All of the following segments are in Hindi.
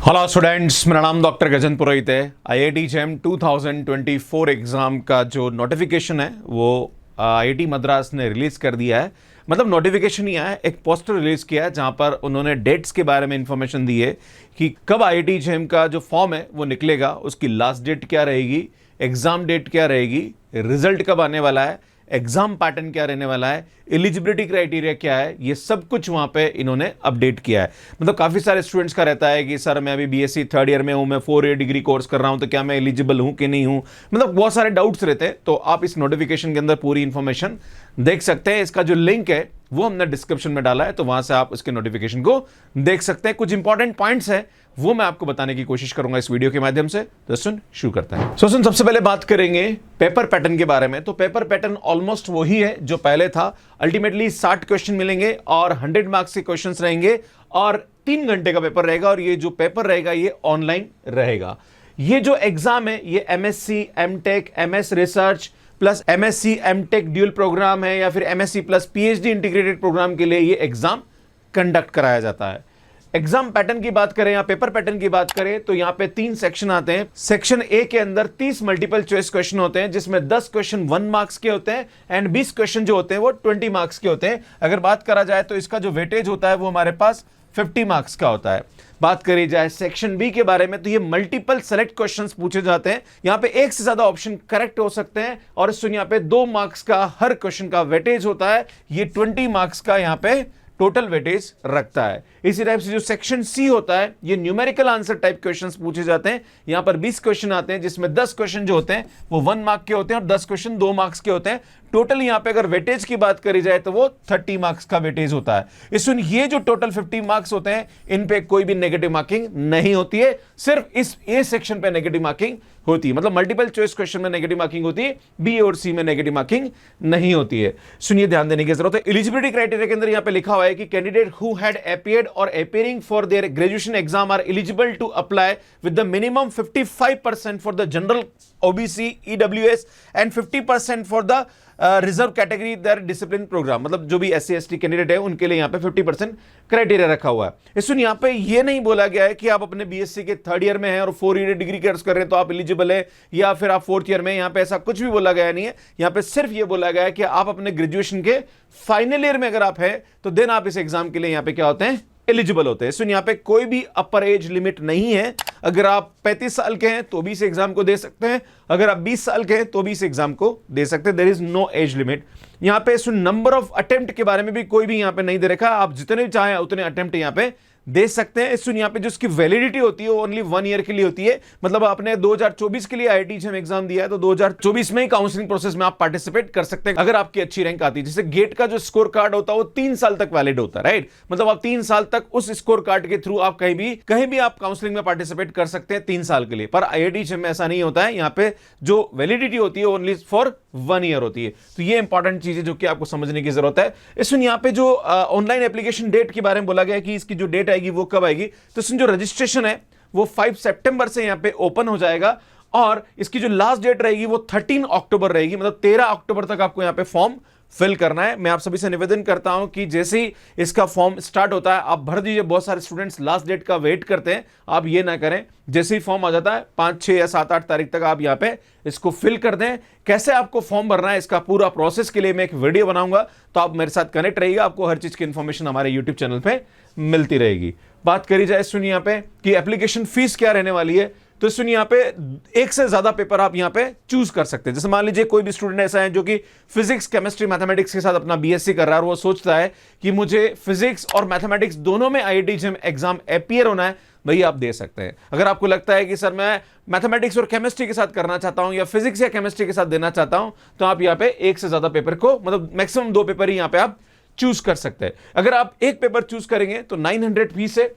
हेलो स्टूडेंट्स, मेरा नाम डॉक्टर गजन पुरोहित है। आईआईटी जेम 2024 एग्ज़ाम का जो नोटिफिकेशन है वो आईआईटी मद्रास ने रिलीज़ कर दिया है। मतलब नोटिफिकेशन ही आया है, एक पोस्टर रिलीज़ किया है जहां पर उन्होंने डेट्स के बारे में इंफॉर्मेशन दी है कि कब आईआईटी जेम का जो फॉर्म है वो निकलेगा, उसकी लास्ट डेट क्या रहेगी, एग्ज़ाम डेट क्या रहेगी, रिजल्ट कब आने वाला है, एग्जाम पैटर्न क्या रहने वाला है, एलिजिबिलिटी क्राइटेरिया क्या है, ये सब कुछ वहां पे इन्होंने अपडेट किया है। मतलब काफी सारे स्टूडेंट्स का रहता है कि सर मैं अभी बीएससी थर्ड ईयर में हूं, मैं 4 ईयर डिग्री कोर्स कर रहा हूं, तो क्या मैं एलिजिबल हूं कि नहीं हूं। मतलब बहुत सारे डाउट्स रहते हैं। तो आप इस नोटिफिकेशन के अंदर पूरी इंफॉर्मेशन देख सकते हैं। इसका जो लिंक है वो हमने डिस्क्रिप्शन में डाला है, तो वहां से आप उसके नोटिफिकेशन को देख सकते हैं। कुछ इंपॉर्टेंट पॉइंट्स है वो मैं आपको बताने की कोशिश करूंगा इस वीडियो के माध्यम से। तो सुन शुरू करता है। सुन सबसे पहले बात करेंगे पेपर पैटर्न के बारे में। तो पेपर पैटर्न ऑलमोस्ट वही है जो पहले था। अल्टीमेटली 60 क्वेश्चन मिलेंगे और 100 मार्क्स के क्वेश्चंस रहेंगे और 3 घंटे का पेपर रहेगा। और ये जो पेपर रहेगा ये ऑनलाइन रहेगा। ये जो एग्जाम है ये MSc, MTech, MS research plus MSc MTech dual programme है या फिर MSc plus PhD integrated programme के लिए ये एग्जाम कंडक्ट कराया जाता है। एग्जाम पैटर्न की बात करें या पेपर पैटर्न की बात करें तो यहां पे 3 सेक्शन आते हैं। सेक्शन ए के अंदर 30 मल्टीपल चॉइस क्वेश्चन होते हैं, जिसमें 10 क्वेश्चन 1 मार्क्स के होते हैं एंड 20 क्वेश्चन जो होते हैं वो 20 मार्क्स के होते हैं। अगर बात करा जाए तो इसका जो वेटेज होता है वो हमारे पास 50 मार्क्स का होता है। बात करी जाए सेक्शन बी के बारे में तो ये मल्टीपल सेलेक्ट क्वेश्चंस पूछे जाते हैं। यहां पे एक से ज्यादा ऑप्शन करेक्ट हो सकते हैं और सुन यहां पे 2 मार्क्स का हर क्वेश्चन का वेटेज होता है। ये 20 मार्क्स का यहां पे टोटल वेटेज रखता है। इसी टाइप से जो सेक्शन सी होता है ये न्यूमेरिकल आंसर टाइप क्वेश्चंस पूछे जाते हैं। यहां पर 20 क्वेश्चन आते हैं, जिसमें 10 क्वेश्चन जो होते हैं वो 1 मार्क के होते हैं और 10 क्वेश्चन 2 मार्क्स के होते हैं। टोटल यहां पे अगर वेटेज की बात करी जाए तो वो 30 मार्क्स का वेटेज होता है। इसमें ये जो टोटल 50 मार्क्स होते हैं इन पे कोई भी नेगेटिव मार्किंग नहीं होती है, सिर्फ इस ए सेक्शन पे नेगेटिव मार्किंग होती है। मतलब मल्टीपल चॉइस क्वेश्चन में नेगेटिव मार्किंग होती है, बी और सी में नेगेटिव मार्किंग नहीं होती है। सुनिए, ध्यान देने की जरूरत है। एलिजिबिलिटी क्राइटेरिया के अंदर यहां पे लिखा हुआ है कि कैंडिडेट हु हैड अपीयर्ड और appearing for their graduation exam are eligible to apply with the minimum 55% for the general OBC EWS and 50% for the reserve category their discipline programme. मतलब जो भी एससी एसटी कैंडिडेट है उनके लिए यहां पे 50% क्राइटेरिया रखा हुआ है। इसमें यहां पे ये नहीं बोला गया है कि आप अपने बीएससी के थर्ड ईयर में हैं और 4 ईयर डिग्री कोर्स कर रहे हैं तो आप एलिजिबल है, या फिर आप 4th ईयर में। यहां पे ऐसा कुछ भी बोला गया नहीं है। यहां पे सिर्फ ये बोला गया है कि आप अपने ग्रेजुएशन के फाइनल ईयर में अगर आप हैं तो देन आप इस एग्जाम के लिए यहां पे क्या होते हैं, एलिजिबल होते हैं। सुन, यहां पे कोई भी अपर एज लिमिट नहीं है। अगर आप 35 साल के हैं तो भी इस एग्जाम को दे सकते हैं, अगर आप 20 साल के हैं तो भी इस एग्जाम को दे सकते हैं। There is no age limit. यहां पे सुन, नंबर ऑफ अटेम्प्ट के बारे में भी कोई भी यहां पे नहीं दे रखा। आप जितने भी चाहें उतने अटेम्प्ट यहां पे दे सकते हैं। सुन, यहां पे जो इसकी वैलिडिटी होती है वो ओनली 1 ईयर के लिए होती है। मतलब आपने 2024 के लिए आईआईटी जेम एग्जाम दिया है तो 2024 में ही काउंसलिंग प्रोसेस में आप पार्टिसिपेट कर सकते हैं अगर आपकी अच्छी रैंक आती है। जैसे गेट का जो स्कोर कार्ड होता है वो 3 साल तक वैलिड होता है, राइट। मतलब आप 3 साल तक उस स्कोर कार्ड के थ्रू आप कहीं भी आप काउंसलिंग में पार्टिसिपेट कर सकते हैं 3 साल के लिए। पर आईआईटी जेम में ऐसा नहीं होता है। यहां पे जो वैलिडिटी होती है ओनली फॉर 1 ईयर होती है। तो ये इंपॉर्टेंट चीज है जो कि आपको समझने की जरूरत है। इसमें यहां पे जो ऑनलाइन एप्लीकेशन डेट के बारे में बोला गया कि इसकी जो डेट आएगी वो कब आएगी, तो इसमें जो रजिस्ट्रेशन है वो 5 सितंबर से यहां पे ओपन हो जाएगा और इसकी जो लास्ट डेट रहेगी वो 13 अक्टूबर रहेगी। मतलब 13 अक्टूबर तक आपको यहां पे फॉर्म फिल करना है। मैं आप सभी से निवेदन करता हूं कि जैसे ही इसका फॉर्म स्टार्ट होता है आप भर दीजिए। बहुत सारे स्टूडेंट्स लास्ट डेट का वेट करते हैं, आप ये ना करें। जैसे ही फॉर्म आ जाता है 5, 6 या 7, 8 तारीख तक आप यहां पे इसको फिल कर दें। कैसे आपको फॉर्म भरना है इसका पूरा प्रोसेस के लिए मैं एक वीडियो बनाऊंगा, तो आप मेरे साथ कनेक्ट रहिएगा। आपको हर चीज की इंफॉर्मेशन हमारे यूट्यूब चैनल पे मिलती रहेगी। बात करी जाए सुनिए यहां पे कि एप्लीकेशन फीस क्या रहने वाली है, तो सुनिए यहां पे एक से ज्यादा पेपर आप यहां पे चूज कर सकते हैं। जैसे मान लीजिए कोई भी स्टूडेंट ऐसा है जो कि फिजिक्स, केमिस्ट्री, मैथमेटिक्स के साथ अपना बीएससी कर रहा है और वो सोचता है कि मुझे फिजिक्स और मैथमेटिक्स दोनों में आईआईटी जेम एग्जाम अपीयर होना है, वही आप दे सकते हैं। अगर आपको लगता है कि सर मैं मैथमेटिक्स और केमिस्ट्री के साथ करना चाहता हूं या फिजिक्स या केमिस्ट्री के साथ देना चाहता हूं, तो आप यहां पे एक से ज्यादा पेपर को, मतलब मैक्सिमम 2 पेपर ही यहां पे आप चूज कर सकते हैं। अगर आप एक पेपर चूज करेंगे तो 900 फीस है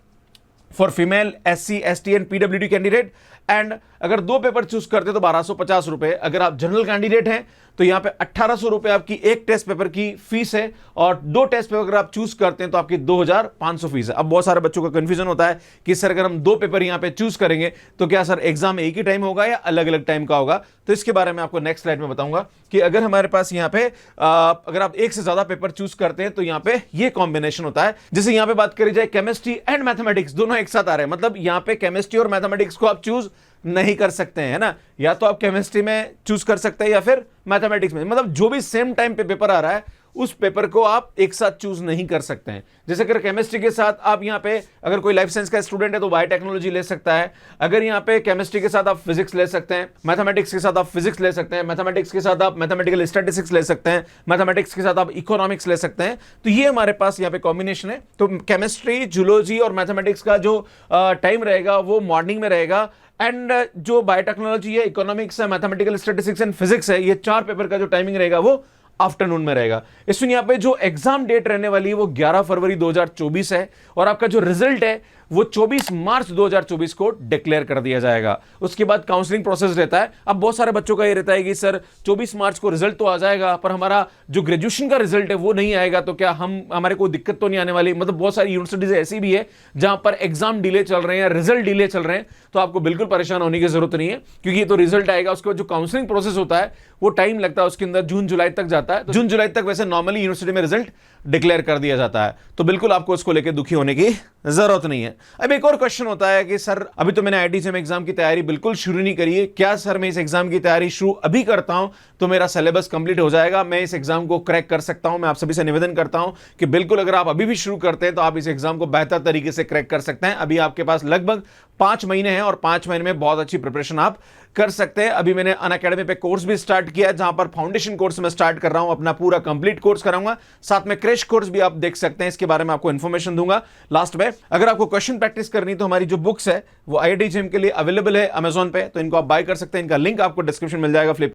for female, SC, ST and PWD candidate. And अगर 2 पेपर चूज करते तो 1250 रुपए। अगर आप जनरल कैंडिडेट हैं तो यहां पे 1800 रुपए आपकी एक टेस्ट पेपर की फीस है और 2 टेस्ट पेपर अगर आप चूज करते हैं तो आपकी 2500 फीस है। अब बहुत सारे बच्चों का कंफ्यूजन होता है कि सर अगर हम 2 पेपर यहां पे चूज करेंगे तो क्या सर एग्जाम एक ही टाइम होगा या अलग अलग टाइम का होगा। तो इसके बारे में आपको नेक्स्ट स्लाइड में बताऊंगा कि अगर हमारे पास यहां पे अगर आप एक से ज्यादा पेपर चूज करते हैं तो यहां पे ये कॉम्बिनेशन होता है। जैसे यहां पे बात करी जाए केमिस्ट्री एंड मैथमेटिक्स दोनों एक साथ आ रहे हैं, मतलब यहां पे केमिस्ट्री और मैथमेटिक्स को आप चूज नहीं कर सकते हैं, है ना, या तो आप केमिस्ट्री में चूज कर सकते हैं या फिर मैथमेटिक्स में, मतलब जो भी सेम टाइम पे पेपर आ रहा है उस पेपर को आप एक साथ चूज नहीं कर सकते हैं। जैसे अगर केमिस्ट्री के साथ आप यहां पे अगर कोई लाइफ साइंस का स्टूडेंट है तो बायोटेक्नोलॉजी ले सकता है, अगर यहां पे केमिस्ट्री के साथ आप फिजिक्स ले सकते हैं, मैथमेटिक्स के साथ आप फिजिक्स ले सकते हैं, मैथमेटिक्स के साथ आप मैथमेटिकल स्टैटिस्टिक्स ले सकते हैं, मैथमेटिक्स के साथ आप इकोनॉमिक्स ले सकते हैं। तो ये हमारे पास यहां पे कॉम्बिनेशन है। तो केमिस्ट्री, जूलॉजी और मैथमेटिक्स का जो टाइम रहेगा वो मॉर्निंग में रहेगा, एंड जो बायोटेक्नोलॉजी है, इकोनॉमिक्स है, मैथमेटिकल स्टैटिस्टिक्स एंड फिजिक्स है, ये 4 पेपर का जो टाइमिंग रहेगा वो आफ्टरनून में रहेगा। इसमें यहां पे जो एग्जाम डेट रहने वाली है वो 11 फरवरी 2024 है, और आपका जो रिजल्ट है वो 24 मार्च 2024 को डिक्लेयर कर दिया जाएगा। उसके बाद काउंसलिंग प्रोसेस रहता है। अब बहुत सारे बच्चों का ये रहता है कि सर 24 मार्च को रिजल्ट तो आ जाएगा पर हमारा जो ग्रेजुएशन का रिजल्ट है वो नहीं आएगा, तो क्या हमारे को दिक्कत तो नहीं आने वाली। मतलब बहुत सारी यूनिवर्सिटीज ऐसी भी है जहां पर एग्जाम डिले चल रहे हैं, रिजल्ट डिले चल रहे हैं, तो आपको बिल्कुल परेशान होने की जरूरत नहीं है, क्योंकि ये तो रिजल्ट आएगा। उसके बाद जो काउंसलिंग प्रोसेस होता है वो टाइम लगता है, उसके अंदर जून जुलाई तक जाता है। तो जून जुलाई तक वैसे नॉर्मली यूनिवर्सिटी में रिजल्ट डिक्लेयर कर दिया जाता है, तो बिल्कुल आपको इसको लेकर दुखी होने की जरूरत नहीं है। अब एक और क्वेश्चन होता है कि सर अभी तो मैंने आईआईटी एग्जाम की तैयारी बिल्कुल शुरू नहीं करी है, क्या सर मैं इस एग्जाम की तैयारी शुरू अभी करता हूं तो मेरा सिलेबस कंप्लीट हो जाएगा, मैं इस एग्जाम को क्रैक कर सकता हूं? मैं आप सभी से निवेदन करता हूं कि बिल्कुल अगर आप अभी भी शुरू करते हैं तो आप इस एग्जाम को बेहतर तरीके से क्रैक कर सकते हैं। अभी आपके पास लगभग 5 महीने हैं और 5 महीने में बहुत अच्छी प्रिपरेशन आप कर सकते हैं। अभी मैंने अनअकैडमी पे कोर्स भी स्टार्ट किया है, जहां पर फाउंडेशन कोर्स में स्टार्ट कर रहा हूं, अपना पूरा कंप्लीट कोर्स कराऊंगा, साथ में क्रैश कोर्स भी आप देख सकते हैं, इसके बारे में आपको इंफॉर्मेशन दूंगा लास्ट में। अगर आपको क्वेश्चन प्रैक्टिस करनी तो हमारी जो बुक्स है वो आईआईटी जेईई के लिए अवेलेबल है अमेजॉन पे, तो इनको आप बाय कर सकते हैं। इनका लिंक आपको डिस्क्रिप्शन मिल जाएगा।